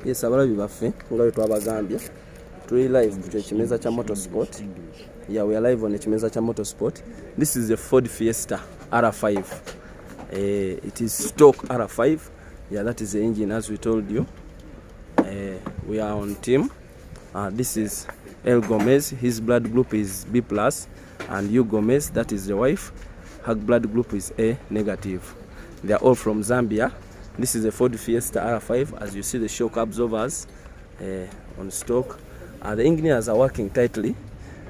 Yes, abalabi baffe nga bwe twabagambye tuli live ku ekimeza kya motorsport. Yeah, we are live on ekimeza kya motorsport. This is the Ford Fiesta R5. It is stock R5. Yeah, that is the engine as we told you. We are on team. This is L Gomez. His blood group is B+, and U Gomez, that is the wife. Her blood group is A negative. They are all from Zambia. This is a Ford Fiesta R5. As you see, the shock absorbers on stock. The engineers are working tightly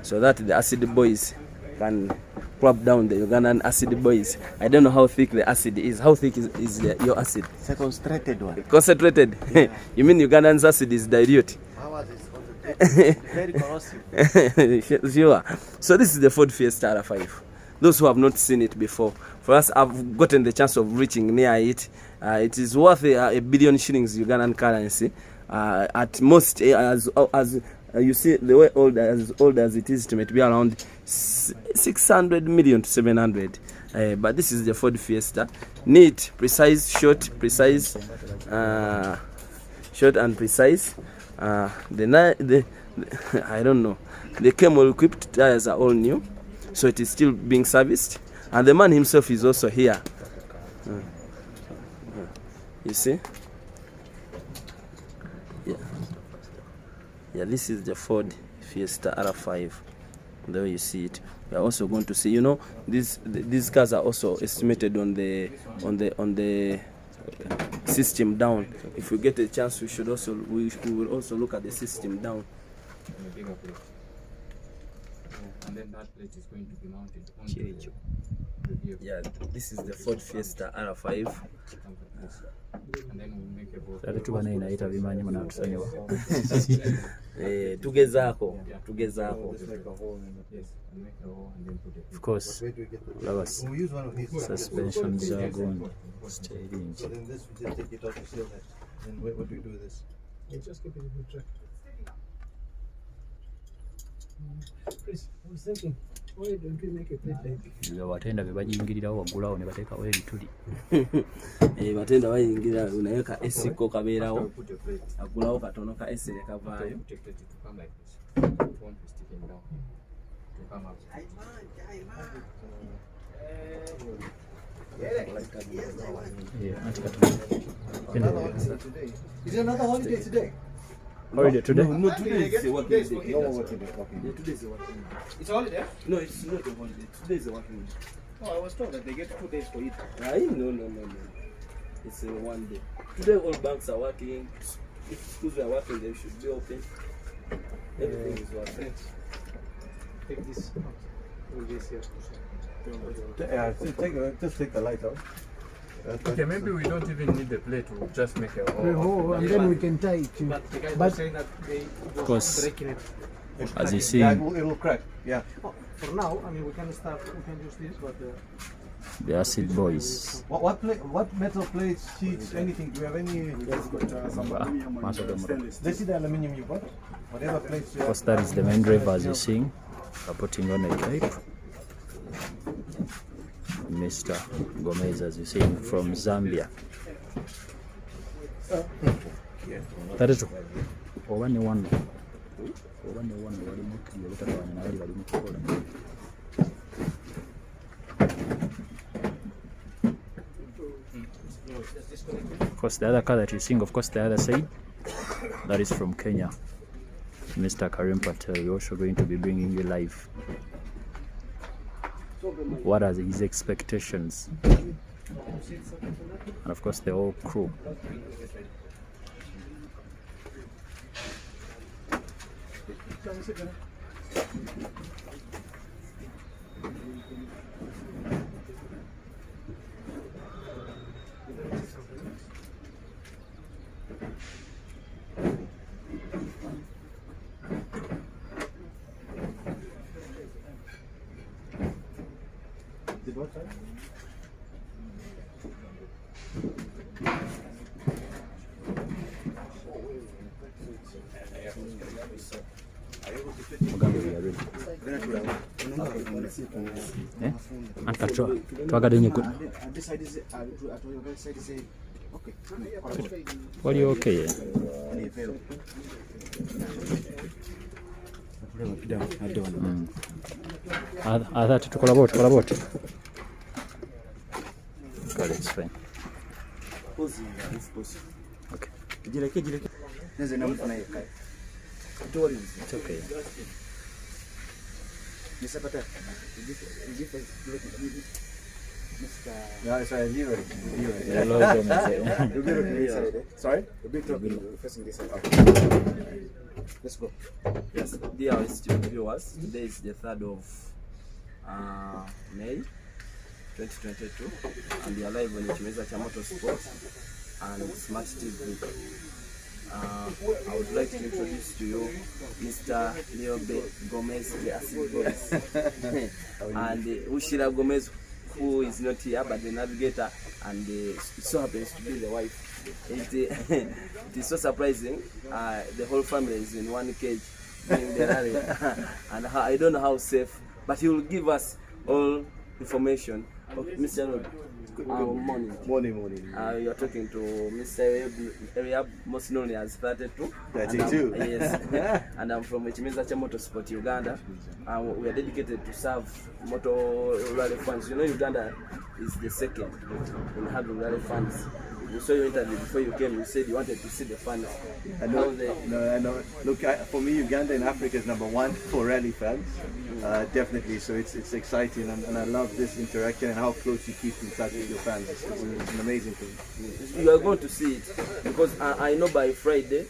so that the acid boys can club down the Ugandan acid boys. I don't know how thick the acid is. How thick is your acid? It's a concentrated one. Concentrated? Yeah. You mean Ugandan's acid is dilute? How is it concentrated? Very corrosive. Sure. So this is the Ford Fiesta R5. Those who have not seen it before, for us, I've gotten the chance of reaching near it. It is worth a billion shillings Ugandan currency. At most, as you see, the way old as it is, it might be around 600 million to 700. But this is the Ford Fiesta. Neat, precise, short, precise, short and precise. I don't know. The camel equipped tires are all new, so it is still being serviced. And the man himself is also here. You see? Yeah, this is the Ford Fiesta R5. The way you see it. We are also going to see, you know, these cars are also estimated on the system down. If we get a chance, we will also look at the system down. And then that plate is going to be mounted on the vehicle. Yeah, this is the Ford Fiesta R5. And then we'll make a boat. Tugezaako. Yes, and make a hole and then put it. Of course, We use one of these. suspensions are going steering. So then this, we just take it out to seal that. Then what do we do with this? You just keep it in the track. Chris, I was thinking, why don't we make a plate like this? Batenda be bajingirirawo waggulawo ne bateekawo ebituli. Batenda bayingira unaweka esiko kabeerawo. Put a plate. Agulawo katono ka ese ne kavaayo. Put a plate to come like this. It won't be sticking down. To come up. Is there another holiday today? Holiday today? No, today is a working day. No more working day. Okay. Yeah, today is a working day. It's a holiday? No, it's not a holiday. Today is a working day. Oh, I was told that they get 2 days to eat. No. It's a one day. Today all banks are working. If schools are working, they should be open. Everything is working. Take this out. All this here. Just take the light out. Okay, maybe we don't even need the plate. We'll just make a hole. And then we can tie it. But the guys were saying that they Of course, breaking it. as you see, Yeah, it'll crack. Yeah. Oh, for now, I mean, we can start. We can use this, but the acid boys. What metal plates, sheets, anything? Do you have any? Let's see the aluminium you got. Whatever plates you Of have. course, that is the main driver as you're seeing. We're putting on a tape. Mr. Gomez, as you see, from Zambia. That is oba ne wano walimu kiriyo butatawanya nabali bali mu kukola. Of course, the other car that you're seeing, of course, the other side, that is from Kenya. Mr. Karim Patel, we're also going to be bringing you live. What are his expectations? And of course, the whole crew. Twagadde nnyo What are you okay? That to collaborate. Got it, it's fine. Okay. It's okay. No, it's LEROY. Sorry? Let's go. Yes, dear student viewers, today is the 3rd of May 2022, and we are live on Chimeza cha Motorsport and Smart TV. I would like to introduce to you Mr. LEROY Gomez, the Acid Boys, and URSHLLA Gomez, who is not here but the navigator, and it so happens to be the wife. It is so surprising. The whole family is in one cage doing the rally, and I don't know how safe, but he will give us all information. Okay, Mr. LEROY, morning. You are talking to Mr. Area, most known as 32. 32. Yes, and I'm from Chimeza cha Motorsport, Uganda. We are dedicated to serve motor rally fans. You know, Uganda is the second in having rally fans. We saw your interview before you came. You said you wanted to see the fans. I know. Look, for me, Uganda in Africa is #1 for rally fans. Definitely. So it's exciting, and I love this interaction and how close you keep in touch with your fans. It's an amazing thing. You are going to see it because I know by Friday,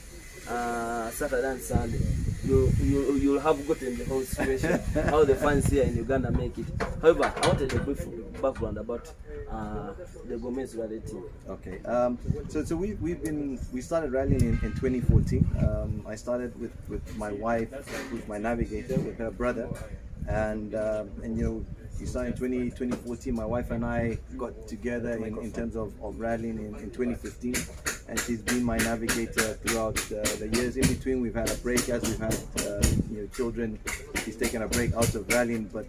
Saturday and Sunday, you'll have gotten the whole situation, how the fans here in Uganda make it. However, I wanted a brief background about the Gomez rally team. Okay, so we started rallying in 2014. I started with my wife, who's my navigator, with her brother, and you know, we started in 2014. My wife and I got together in terms of rallying in 2015, and she's been my navigator throughout the years. In between, we've had a break as we've had children. She's taken a break out of rallying, but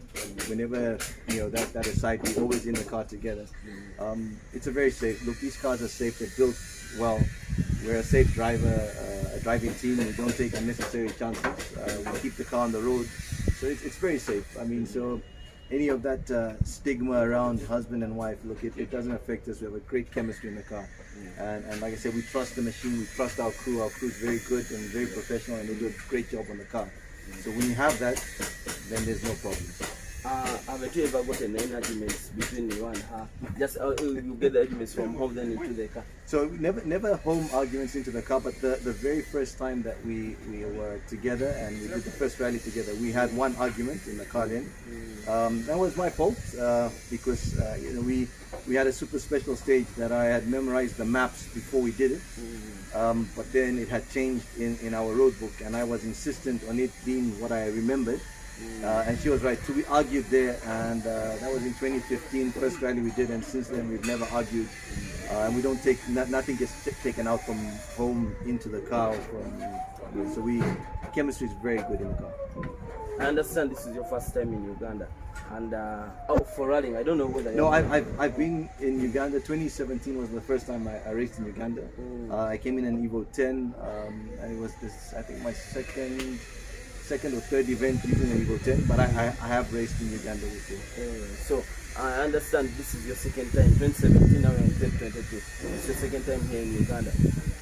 whenever that aside, we're always in the car together. It's a very safe. Look, these cars are safe. They're built well. We're a safe driving team. We don't take unnecessary chances. We keep the car on the road, so it's very safe. I mean, so any of that stigma around husband and wife, look, it doesn't affect us. We have a great chemistry in the car, and like I said, we trust the machine. We trust our crew. Our crew is very good and very professional, and they do a great job on the car. So when you have that, then there's no problem. Have you ever gotten any arguments between you and her? Just you get the arguments from home then into the car? So never home arguments into the car, but the very first time that we were together and we did the first rally together, we had one argument in the car then. That was my fault because we had a super special stage that I had memorized the maps before we did it. But then it had changed in our road book, and I was insistent on it being what I remembered. And she was right. So we argued there, and that was in 2015, first rally we did, and since then we've never argued. And we don't take, nothing gets taken out from home into the car. So chemistry is very good in the car. I understand this is your first time in Uganda, and for rallying, I don't know whether. No, I've been in Uganda. 2017 was the first time I raced in Uganda. I came in an Evo 10, and it was this, I think, my second or third event using an Evo 10, but I have raced in Uganda with you. So I understand this is your second time, 2017, now in 2022. It's your second time here in Uganda,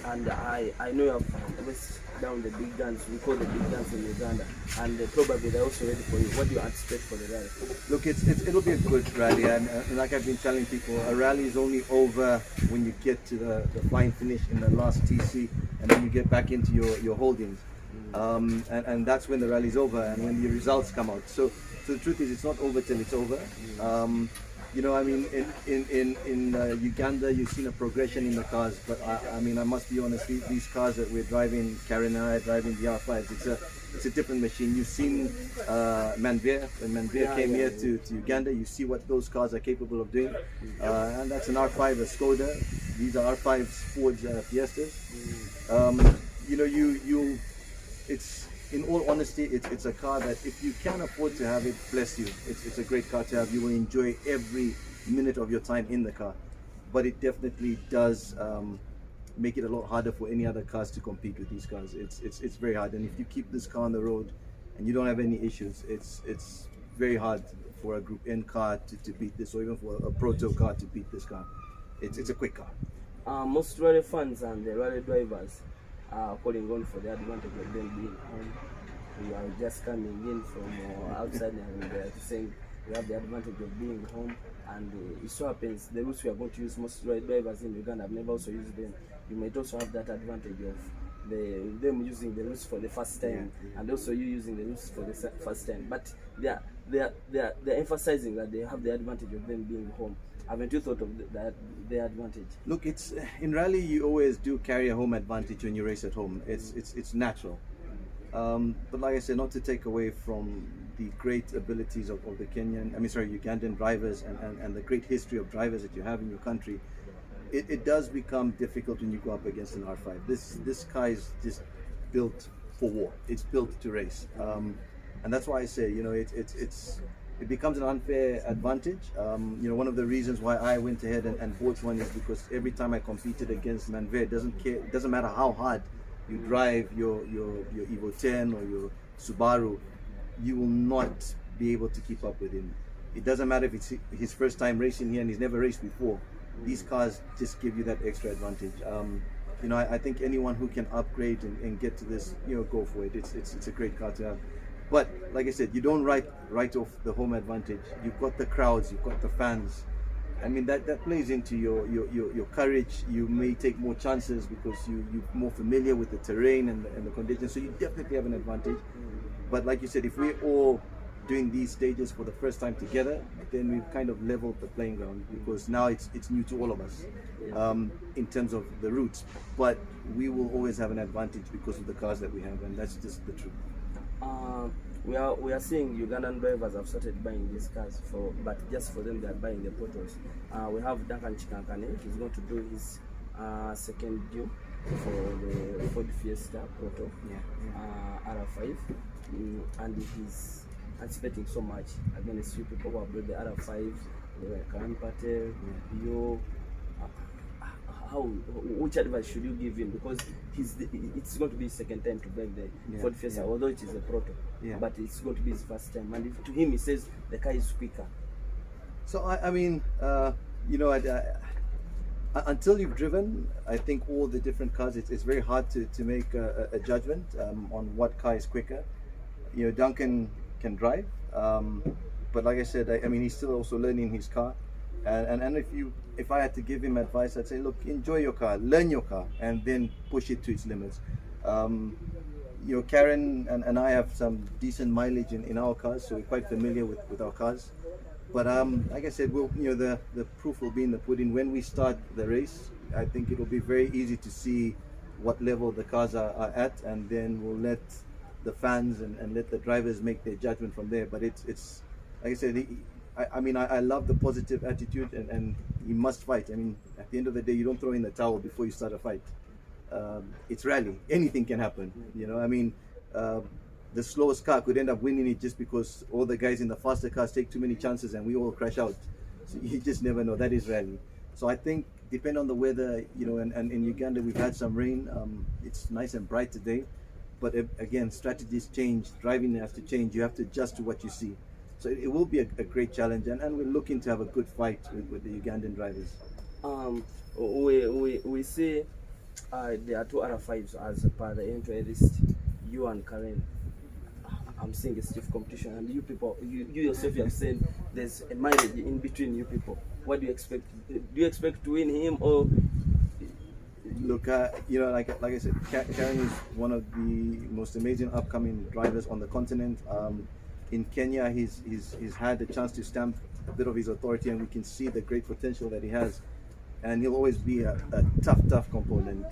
and I know you have raced down the big guns. We call the big guns in Uganda, and probably they're also ready for you. What do you anticipate for the rally? Look, it'll be a good rally, and like I've been telling people, a rally is only over when you get to the flying finish in the last TC, and then you get back into your holdings. And that's when the rally is over and when the results come out. So the truth is, it's not over till it's over. I mean, in Uganda, you've seen a progression in the cars, but I mean, I must be honest, these cars that we're driving, Karen and I are driving the R5s, it's a different machine. You've seen Manveer, when Manveer came here to Uganda, you see what those cars are capable of doing, and that's an R5, a Skoda. These are R5s, Ford's Fiestas. It's, in all honesty, it's a car that if you can afford to have it, bless you. It's a great car to have. You will enjoy every minute of your time in the car. but it definitely does make it a lot harder for any other cars to compete with these cars. It's very hard, and if you keep this car on the road and you don't have any issues, it's very hard for a Group N car to beat this, or even for a Proto car to beat this car. It's a quick car. Most rally fans and the rally drivers are calling on for the advantage of them being home. We are just coming in from outside and saying we have the advantage of being home, and it so happens the routes we are going to use, most rally drivers in Uganda have never also used them. You might also have that advantage of them using the routes for the first time, and also you using the routes for the first time. But they're emphasizing that they have the advantage of them being home. Haven't you thought of the advantage? Look, it's in rally you always do carry a home advantage when you race at home. It's natural. But like I said, not to take away from the great abilities of the Ugandan drivers and the great history of drivers that you have in your country, it does become difficult when you go up against an R5. This car is just built for war. It's built to race, and that's why I say, you know, it becomes an unfair advantage. You know, one of the reasons why I went ahead and bought one is because every time I competed against Manver, it doesn't matter how hard you drive your Evo 10 or your Subaru, you will not be able to keep up with him. It doesn't matter if it's his first time racing here and he's never raced before. These cars just give you that extra advantage. You know, I think anyone who can upgrade and get to this, you know, go for it. It's a great car to have. But like I said, you don't write off the home advantage. You've got the crowds, you've got the fans. I mean, that plays into your courage. You may take more chances because you're more familiar with the terrain and the conditions. So you definitely have an advantage. But like you said, if we're all doing these stages for the first time together, then we've kind of leveled the playing ground, because now it's new to all of us in terms of the routes. But we will always have an advantage because of the cars that we have, and that's just the truth. We are seeing Ugandan drivers have started buying these cars, but just for them they are buying the Protos. We have Duncan Chikankane. He's going to do his second due for the Ford Fiesta Proto R5, and he's anticipating so much against few people who have brought the R5, Karan Patel, you. Which advice should you give him? Because it's going to be his second time to drive the Ford Fiesta, although it is a Proto, but it's going to be his first time. And to him, he says the car is quicker. So I mean, you know, until you've driven, I think all the different cars, it's very hard to make a judgment on what car is quicker. You know, Duncan can drive, but like I said, I mean, he's still also learning his car. And if I had to give him advice, I'd say, look, enjoy your car, learn your car, and then push it to its limits. You know, Karen and I have some decent mileage in our cars, so we're quite familiar with our cars. But like I said, you know, the proof will be in the pudding. When we start the race, I think it'll be very easy to see what level the cars are at, and then we'll let the fans and let the drivers make their judgment from there. But it's like I said, I mean, I love the positive attitude, and he must fight. I mean, at the end of the day, you don't throw in the towel before you start a fight. It's rally. Anything can happen. You know, I mean, the slowest car could end up winning it just because all the guys in the faster cars take too many chances and we all crash out. So you just never know. That is rally. So I think, depend on the weather, you know, and in Uganda we've had some rain. It's nice and bright today. But again, strategies change. Driving has to change. You have to adjust to what you see. So it will be a great challenge, and we're looking to have a good fight with the Ugandan drivers. We see there are two R5s as per the entry list. You and Karen, I'm seeing a stiff competition, and you people, you yourself, you have said there's a mileage in between you people. What do you expect? Do you expect to win him, or? Look, you know, like I said, Karen is one of the most amazing upcoming drivers on the continent. In Kenya, he's had the chance to stamp a bit of his authority, and we can see the great potential that he has. And he'll always be a tough opponent,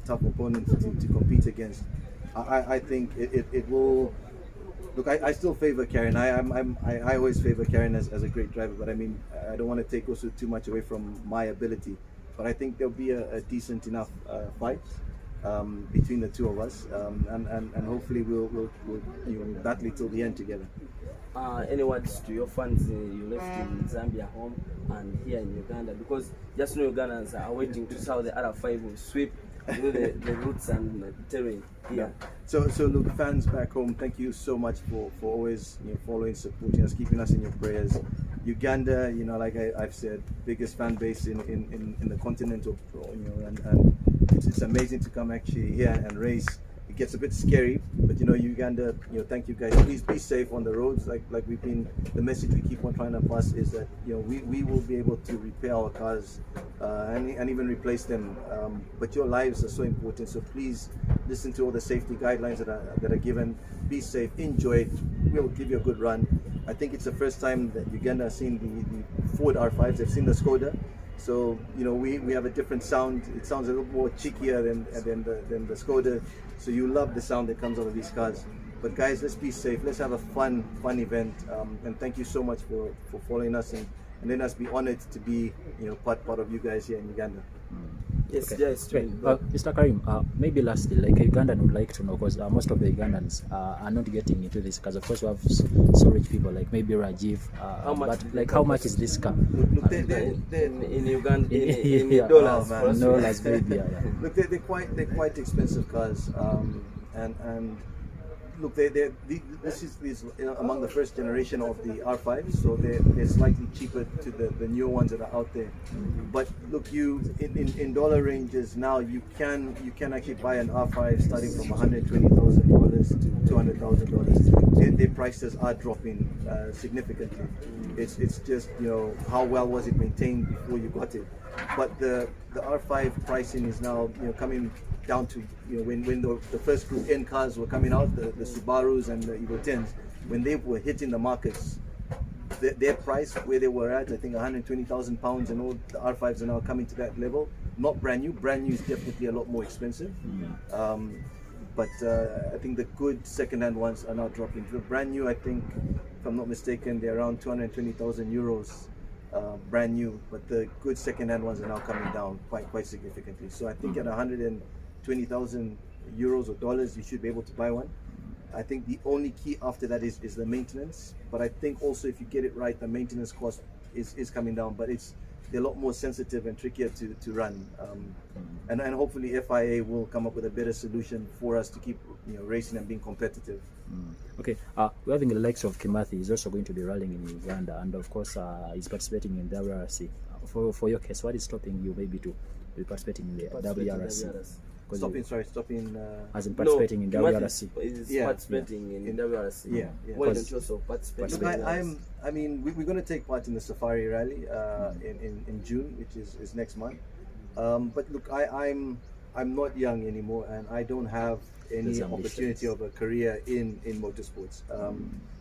tough opponent to compete against. I think it will. Look, I still favor Karen. I always favor Karen as a great driver, but I mean, I don't want to take also too much away from my ability. But I think there'll be a decent enough fight. between the two of us, and hopefully we'll battle it till the end together. Any words to your fans you left in Zambia home and here in Uganda? Because just know Ugandans are waiting to see how the R5 will sweep the routes and terrain here. So look, fans back home, thank you so much for always following, supporting us, keeping us in your prayers. Uganda, like I've said, biggest fan base in the continent of, and it's amazing to come actually here and race. It gets a bit scary, but Uganda, thank you guys. Please be safe on the roads. Like we've been, the message we keep on trying to pass is that we will be able to repair our cars and even replace them. But your lives are so important, so please listen to all the safety guidelines that are given. Be safe, enjoy it. We'll give you a good run. I think it's the first time that Uganda has seen the Ford R5s. They've seen the Skoda. So we have a different sound. It sounds a little more cheekier than the Skoda. So you love the sound that comes out of these cars. But guys, let's be safe. Let's have a fun event. And thank you so much for following us and letting us be honored to be part of you guys here in Uganda. Yes, Okay. yes. Right. Mr. Karim, maybe lastly, like a Ugandan would like to know, because most of the Ugandans are not getting into this, because of course we have so rich people like maybe Rajiv, how much is this car? Look, In Uganda, in Yeah. dollars. Oh, man. No, Las baby. Yeah. Look, they're quite expensive cars, and look, this is among the first generation of the R5s, so they're slightly cheaper to the newer ones that are out there. But look, in dollar ranges now, you can actually buy an R5 starting from $120,000 to $200,000. Their prices are dropping significantly. It's just how well was it maintained before you got it. But the R5 pricing is now coming down to when the first Group N cars were coming out, the Subarus and the Evo 10s, when they were hitting the markets, their price where they were at, I think 120,000 pounds, and all the R5s are now coming to that level. Not brand new. Brand new is definitely a lot more expensive. But I think the good second-hand ones are now dropping. The brand new, I think, if I'm not mistaken, they're around 220,000 euros. Brand new, but the good second-hand ones are now coming down quite significantly. So I think at 120,000 euros or dollars, you should be able to buy one. I think the only key after that is the maintenance. But I think also if you get it right, the maintenance cost is coming down. But they're a lot more sensitive and trickier to run. And hopefully FIA will come up with a better solution for us to keep racing and being competitive. Okay, we're having the likes of Kimathi. He's also going to be rallying in Uganda, and of course he's participating in the WRC. For your case, what is stopping you maybe to be participating in the WRC? Stopping. As in participating in WRC. Participating in WRC. Yeah. Why don't you also participate? Look, we're going to take part in the Safari Rally in June, which is next month. But look, I'm not young anymore, and I don't have any opportunity of a career in motorsports.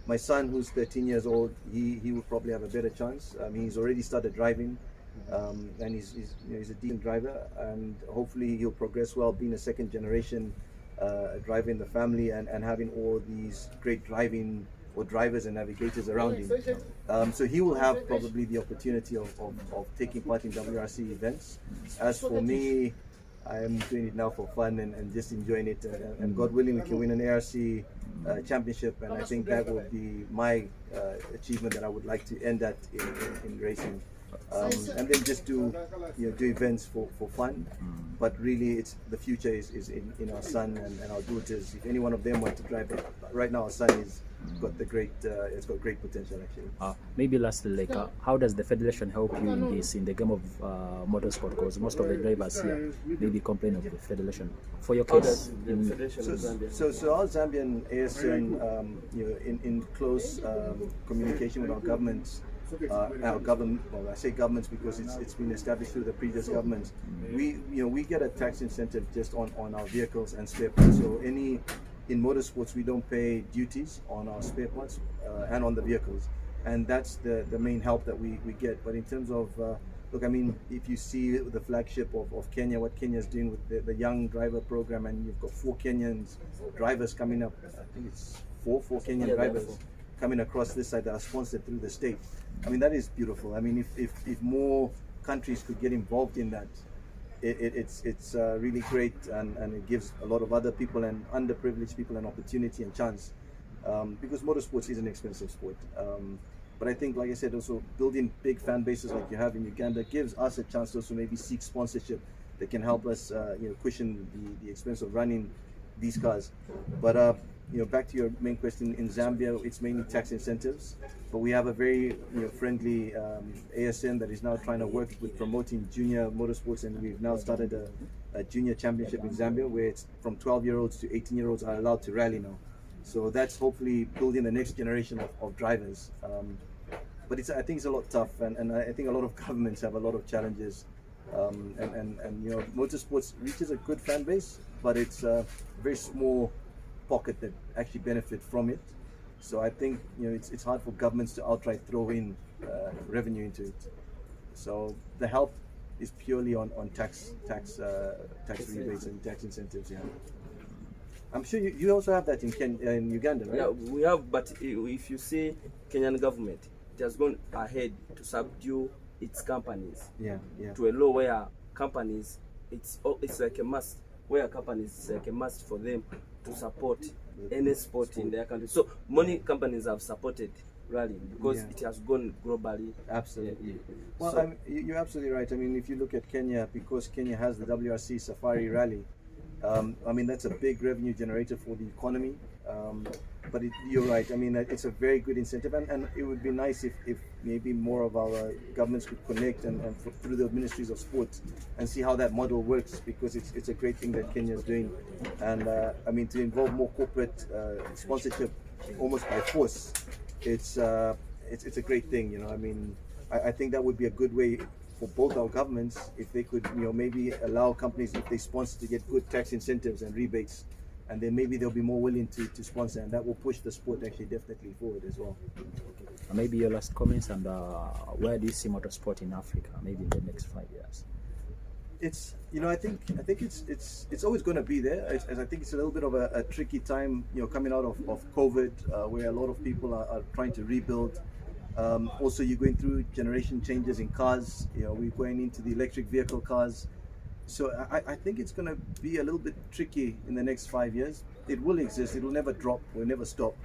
My son, who's 13 years old, he will probably have a better chance. He's already started driving, and he's a decent driver, and hopefully he'll progress well, being a second generation driver in the family, and having all these great driving or drivers and navigators around him. So he will have probably the opportunity of taking part in WRC events. As for me, I am doing it now for fun and just enjoying it, and God willing we can win an ARC championship, and I think that will be my achievement that I would like to end at in racing. And then just do events for fun, but really it's the future is in our son and our daughters. If any one of them want to drive it, right now our son is got great potential actually. Maybe lastly, how does the federation help you in the game of motorsport? Because most of the drivers here maybe complain of the federation. For your case, so our Zambian ASN, in close communication with our governments. Our government, well, I say governments because it's been established through the previous governments. We get a tax incentive just on our vehicles and spare parts. So in motorsports we don't pay duties on our spare parts and on the vehicles, and that's the main help that we get. But in terms of look, I mean, if you see the flagship of Kenya, what Kenya is doing with the young driver program, and you've got 4 Kenyan drivers coming up. I think it's four Kenyan drivers coming across this side that are sponsored through the state. I mean, that is beautiful. I mean, if more countries could get involved in that, it's really great, and it gives a lot of other people and underprivileged people an opportunity and chance, because motorsports is an expensive sport. But I think, like I said, also building big fan bases like you have in Uganda gives us a chance to also maybe seek sponsorship that can help us, cushion the expense of running these cars. But back to your main question, in Zambia, it's mainly tax incentives, but we have a very friendly ASN that is now trying to work with promoting junior motorsports, and we've now started a junior championship in Zambia where it's from 12-year-olds to 18-year-olds are allowed to rally now. So that's hopefully building the next generation of drivers. But I think it's a lot tough, and I think a lot of governments have a lot of challenges. And motorsports reaches a good fan base, but it's a very small pocket that actually benefit from it. So I think it's hard for governments to outright throw in revenue into it. So the help is purely on tax rebates and tax incentives. Yeah, I'm sure you also have that in Uganda, right? Yeah, we have, but if you see Kenyan government, it has gone ahead to subdue its companies to a law where companies, it's like a must, where companies, it's like a must for them to support any sport in their country. So many companies have supported rallying because it has gone globally. Absolutely. Well, so, you're absolutely right. I mean, if you look at Kenya, because Kenya has the WRC Safari Rally, I mean, that's a big revenue generator for the economy. But you're right. I mean, it's a very good incentive, and it would be nice if maybe more of our governments could connect and through the ministries of sport and see how that model works, because it's a great thing that Kenya is doing. And I mean, to involve more corporate sponsorship almost by force, it's a great thing. I mean, I think that would be a good way for both our governments if they could, maybe allow companies, if they sponsor, to get good tax incentives and rebates. And then maybe they'll be more willing to sponsor, and that will push the sport actually definitely forward as well. Maybe your last comments, and where do you see motorsport in Africa, maybe in the next 5 years? It's I think it's always going to be there. As I think it's a little bit of a tricky time, coming out of COVID, where a lot of people are trying to rebuild. Also, you're going through generation changes in cars. We're going into the electric vehicle cars. So I think it's going to be a little bit tricky in the next 5 years. It will exist. It will never drop. Will never stop.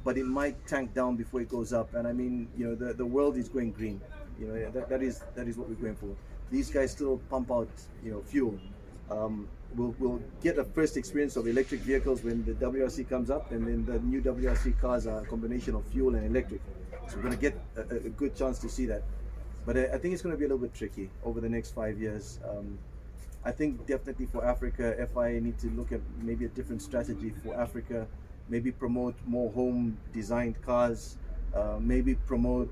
But it might tank down before it goes up. And I mean, the world is going green. That is what we're going for. These guys still pump out, fuel. We'll get a first experience of electric vehicles when the WRC comes up, and then the new WRC cars are a combination of fuel and electric. So we're going to get a good chance to see that. But I think it's going to be a little bit tricky over the next 5 years. I think definitely for Africa, FIA need to look at maybe a different strategy for Africa, maybe promote more home designed cars, maybe promote,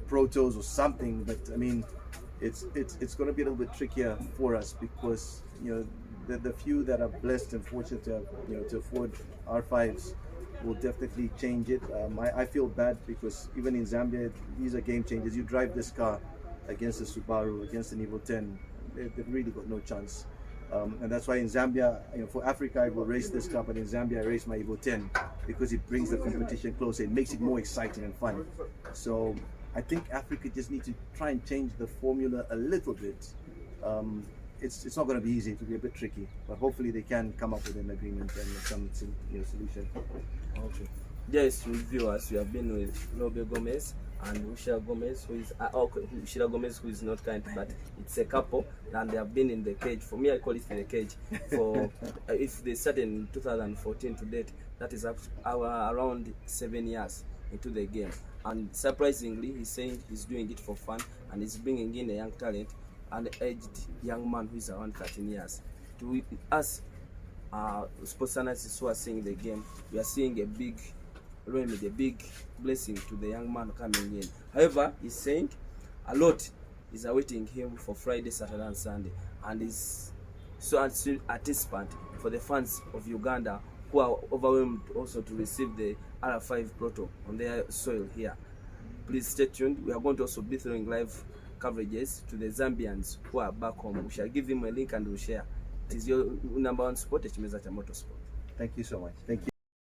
protos or something. But I mean, it's going to be a little bit trickier for us, because, the few that are blessed and fortunate to have, to afford R5s will definitely change it. I feel bad because even in Zambia, these are game changers. You drive this car against the Subaru, against an Evo 10. They've really got no chance, and that's why in Zambia, for Africa, I will race this car, but in Zambia I race my Evo 10 because it brings the competition closer. It makes it more exciting and fun. So I think Africa just needs to try and change the formula a little bit. It's not going to be easy. It will be a bit tricky, but hopefully they can come up with an agreement and some solution. Okay. Yes, viewers, we have been with LEROY Gomez and URSHLLA Gomez, who is URSHLLA Gomez, who is not kind, but it's a couple, and they have been in the cage. For me, I call it in the cage. For if they started in 2014 to date, that is around 7 years into the game. And surprisingly, he's saying he's doing it for fun, and he's bringing in a young talent, an aged young man who is around 13 years. To us, sports analysts who are seeing the game, we are seeing a big blessing to the young man coming in. However, he's saying a lot is awaiting him for Friday, Saturday, and Sunday, and is so a participant for the fans of Uganda who are overwhelmed also to receive the R5 Proto on their soil here. Please stay tuned. We are going to also be throwing live coverages to the Zambians who are back home. We shall give him a link and we'll share. It is your #1 sport, Chimeza cha Motorsport. Thank you so much. Thank you.